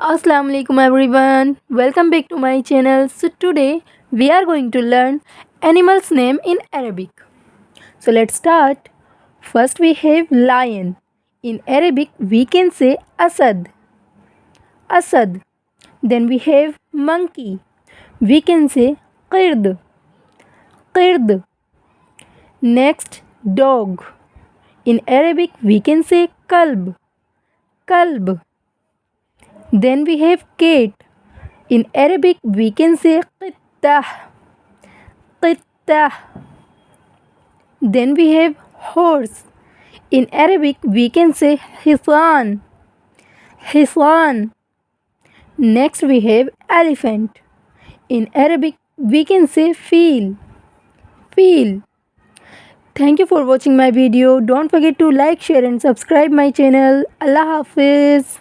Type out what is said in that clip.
Assalamu alaikum everyone. Welcome back to my channel. So today we are going to learn animals name in Arabic. So let's start. First we have lion. In Arabic we can say asad. Asad. Then we have monkey. We can say qird. Qird. Next dog. In Arabic we can say kalb. Kalb. Then we have cat. In Arabic, we can say qittah, qittah. Then we have horse. In Arabic, we can say hisan, hisan. Next, we have elephant. In Arabic, we can say feel, feel. Thank you for watching my video. Don't forget to like, share, and subscribe my channel. Allah Hafiz.